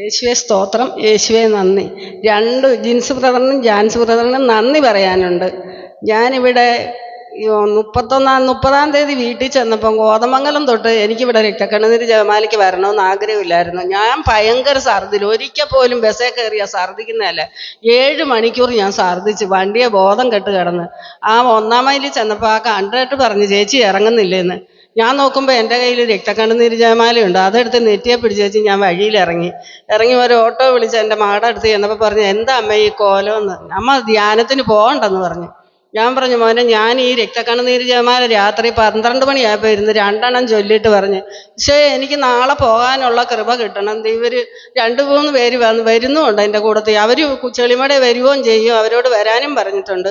യേശുവെ സ്തോത്രം, യേശുവെ നന്ദി. ജിൻസ് ബ്രദറിനും ജാൻസ് ബ്രദറിനും നന്ദി പറയാനുണ്ട്. ഞാനിവിടെ 30-ാം തീയതി വീട്ടിൽ ചെന്നപ്പം കോതമംഗലം തൊട്ട് എനിക്കിവിടെ രക്തക്കണ്ണുനീർ ജപമാലയ്ക്ക് വരണമെന്ന് ആഗ്രഹമില്ലായിരുന്നു. ഞാൻ ഭയങ്കര ഛർദ്ദിൽ, ഒരിക്കൽ പോലും ബസ്സേ കയറിയ ഛർദ്ദിക്കുന്നതല്ല. 7 മണിക്കൂർ ഞാൻ ഛർദ്ദിച്ച് വണ്ടിയെ ബോധം കെട്ട് കിടന്ന്. ആ 1-ാം മൈലിൽ ചെന്നപ്പോൾ ആ കണ്ടക്ടർ പറഞ്ഞു, ചേച്ചി ഇറങ്ങുന്നില്ലെന്ന്. ഞാൻ നോക്കുമ്പോൾ എൻ്റെ കയ്യിൽ രക്തക്കണ്ണുനീർ ജപമാലയുണ്ട്. അതെടുത്ത് നെറ്റിയെ പിടിച്ചേച്ച് ഞാൻ വഴിയിലിറങ്ങി. ഒരു ഓട്ടോ വിളിച്ച് എൻ്റെ മകളുടെ അടുത്ത് ചെന്നപ്പോൾ പറഞ്ഞു, എന്താ അമ്മ ഈ കോലമെന്ന്. അമ്മ ധ്യാനത്തിന് പോകണ്ടെന്ന് പറഞ്ഞു. ഞാൻ പറഞ്ഞു, മോനെ, ഞാൻ ഈ രക്തക്കണ്ണുനീർ ജപമാല രാത്രി 12 മണിയായപ്പോൾ ഇരുന്ന് 2 എണ്ണം ചൊല്ലിയിട്ട് പറഞ്ഞു, പക്ഷേ എനിക്ക് നാളെ പോകാനുള്ള കൃപ കിട്ടണം. ഇവർ 2-3 പേര് വരുന്നുമുണ്ട് എൻ്റെ കൂട്ടത്തിൽ. അവർ ചെളിമട വരുകയും ചെയ്യും, അവരോട് വരാനും പറഞ്ഞിട്ടുണ്ട്.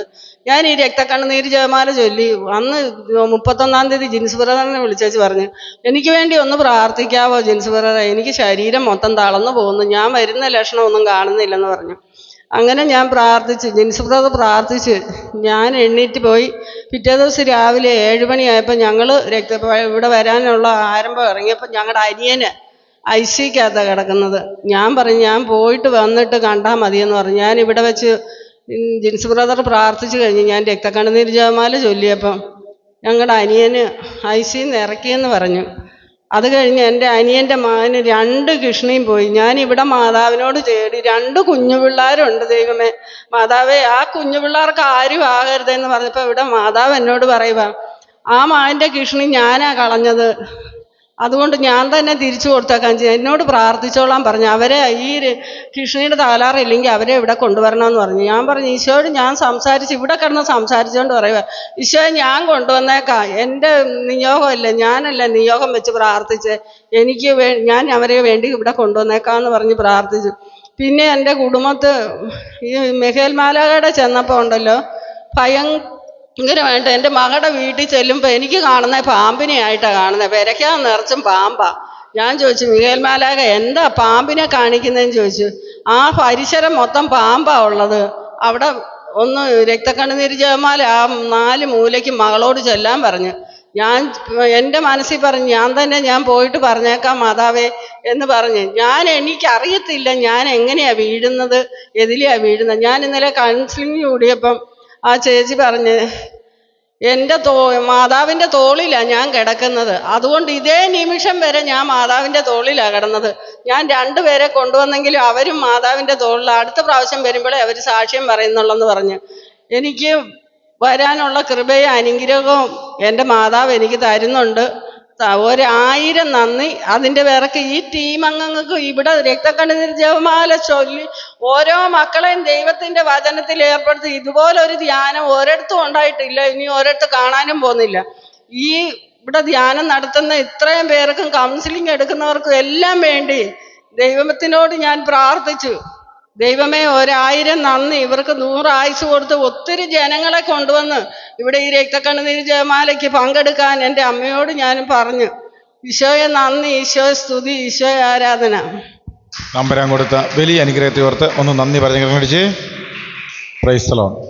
ഞാൻ ഈ രക്തക്കണ്ണുനീർ ജപമാല ചൊല്ലി അന്ന് 31-ാം തീയതി ജിൻസ് ബ്രദറിനെ വിളിച്ചേച്ച് പറഞ്ഞു, എനിക്ക് വേണ്ടി ഒന്ന് പ്രാർത്ഥിക്കാവോ ജിൻസ് ബ്രദറെ, എനിക്ക് ശരീരം മൊത്തം തളർന്നു പോകുന്നു, ഞാൻ വരുന്ന ലക്ഷണമൊന്നും കാണുന്നില്ലെന്ന് പറഞ്ഞു. അങ്ങനെ ഞാൻ പ്രാർത്ഥിച്ചു, ജിൻസ് ബ്രദർ പ്രാർത്ഥിച്ച് ഞാൻ എണ്ണീറ്റ് പോയി. പിറ്റേ ദിവസം രാവിലെ 7 മണിയായപ്പോൾ ഞങ്ങൾ ഇവിടെ വരാനുള്ള ആരംഭം ഇറങ്ങിയപ്പോൾ ഞങ്ങളുടെ അനിയന് ഐസിക്കകത്താണ് കിടക്കുന്നത്. ഞാൻ പറഞ്ഞു, ഞാൻ പോയിട്ട് വന്നിട്ട് കണ്ടാൽ മതിയെന്ന് പറഞ്ഞു. ഞാൻ ഇവിടെ വെച്ച് ജിൻസ് ബ്രദർ പ്രാർത്ഥിച്ചു കഴിഞ്ഞ് ഞാൻ രക്തക്കണ്ണുനീർ ജപമാല ചൊല്ലിയപ്പം ഞങ്ങളുടെ അനിയന് ഐസിന്ന് ഇറക്കിയെന്ന് പറഞ്ഞു. അത് കഴിഞ്ഞ് എൻ്റെ അനിയൻ്റെ മകന് 2 കിഡ്നിയും പോയി. ഞാനിവിടെ മാതാവിനോട് തേടി, 2 കുഞ്ഞു പിള്ളേരുണ്ട്. ദൈവമേ, മാതാവേ, ആ കുഞ്ഞു പിള്ളേർക്ക് ആരും ആകരുതെന്ന് പറഞ്ഞപ്പോൾ ഇവിടെ മാതാവ് എന്നോട് പറയുക, ആ മകൻ്റെ കിഡ്നി ഞാനാ കളഞ്ഞത്, അതുകൊണ്ട് ഞാൻ തന്നെ തിരിച്ചു കൊടുത്തേക്കാൻ ചെയ്യും, എന്നോട് പ്രാർത്ഥിച്ചോളാൻ പറഞ്ഞു. അവരെ ഈ കിഡ്നിയുടെ തകരാറില്ലെങ്കിൽ അവരെ ഇവിടെ കൊണ്ടുവരണമെന്ന് പറഞ്ഞു. ഞാൻ പറഞ്ഞു, ഈശോയോട് ഞാൻ സംസാരിച്ച് ഇവിടെ കിടന്ന് സംസാരിച്ചുകൊണ്ട് പറയുക, ഈശോയെ ഞാൻ കൊണ്ടുവന്നേക്കാം, എൻ്റെ നിയോഗമല്ല, ഞാനല്ല നിയോഗം വെച്ച് പ്രാർത്ഥിച്ച്, ഞാൻ അവരെ വേണ്ടി ഇവിടെ കൊണ്ടുവന്നേക്കാമെന്ന് പറഞ്ഞ് പ്രാർത്ഥിച്ചു. പിന്നെ എൻ്റെ കുടുംബത്ത് ഈ മിഖായേൽ മാലാഖയുടെ ചെന്നപ്പോൾ ഉണ്ടല്ലോ, ഭയങ്കരമായിട്ട് എൻ്റെ മകളുടെ വീട്ടിൽ ചെല്ലുമ്പോൾ എനിക്ക് കാണുന്ന പാമ്പിനെ ആയിട്ടാണ് കാണുന്നത്. പെരയ്ക്കാൻ നിറച്ചും പാമ്പാ. ഞാൻ ചോദിച്ചു, മിഖായേൽ മാലാഖ എന്താ പാമ്പിനെ കാണിക്കുന്നതെന്ന് ചോദിച്ചു. ആ പരിസരം മൊത്തം പാമ്പാ ഉള്ളത്, അവിടെ ഒന്ന് രക്തക്കണ്ണുനീർ ജപമാല ആ 4 മൂലയ്ക്ക് മകളോട് ചെല്ലാൻ പറഞ്ഞു. എൻ്റെ മനസ്സിൽ പറഞ്ഞു, ഞാൻ പോയിട്ട് പറഞ്ഞേക്കാം മാതാവേ എന്ന് പറഞ്ഞ്. എനിക്കറിയത്തില്ല ഞാൻ എങ്ങനെയാ വീഴുന്നത്, എതിലെയാ വീഴുന്നത്. ഞാൻ ഇന്നലെ കൗൺസിലിംഗ് കൂടിയപ്പം ആ ചേച്ചി പറഞ്ഞ്, എൻ്റെ മാതാവിൻ്റെ തോളിലാണ് ഞാൻ കിടക്കുന്നത്, അതുകൊണ്ട് ഇതേ നിമിഷം വരെ ഞാൻ മാതാവിൻ്റെ തോളിലാണ് കിടന്നത്. ഞാൻ 2 പേരെ കൊണ്ടുവന്നെങ്കിലും അവരും മാതാവിൻ്റെ തോളിലാണ്, അടുത്ത പ്രാവശ്യം വരുമ്പോഴേ അവർ സാക്ഷ്യം പറയുന്നുള്ളെന്ന് പറഞ്ഞ്. എനിക്ക് വരാനുള്ള കൃപയും അനുഗ്രഹവും എൻ്റെ മാതാവ് എനിക്ക് തരുന്നുണ്ട്. 1000 നന്ദി. അതിൻ്റെ പേർക്ക് ഈ ടീം അംഗങ്ങൾക്ക് ഇവിടെ രക്തക്കണ്ണുനീർ ജപമാല ചൊല്ലി ഓരോ മക്കളെയും ദൈവത്തിൻ്റെ വചനത്തിൽ ഏർപ്പെടുത്തി. ഇതുപോലൊരു ധ്യാനം ഒരിടത്തും ഉണ്ടായിട്ടില്ല, ഇനി ഒരിടത്ത് കാണാനും പോകുന്നില്ല. ഇവിടെ ധ്യാനം നടത്തുന്ന ഇത്രയും പേർക്കും കൗൺസിലിംഗ് എടുക്കുന്നവർക്കും എല്ലാം വേണ്ടി ദൈവത്തിനോട് ഞാൻ പ്രാർത്ഥിച്ചു. ദൈവമേ, 1000 നന്ദി. ഇവർക്ക് 100 ആയുസ് കൊടുത്ത് ഒത്തിരി ജനങ്ങളെ കൊണ്ടുവന്ന് ഇവിടെ ഈ രക്തക്കണ്ണുനീർ ജപമാലയ്ക്ക് പങ്കെടുക്കാൻ എൻ്റെ അമ്മയോട് ഞാൻ പറഞ്ഞു. ഈശോയെ നന്ദി, ഈശോയെ സ്തുതി, ഈശോയെ ആരാധന. നമ്പരാൻ കൊടുത്ത വലിയ അനുഗ്രഹത്തെ ഓർത്ത് ഒന്ന് നന്ദി പറഞ്ഞു. Praise the Lord.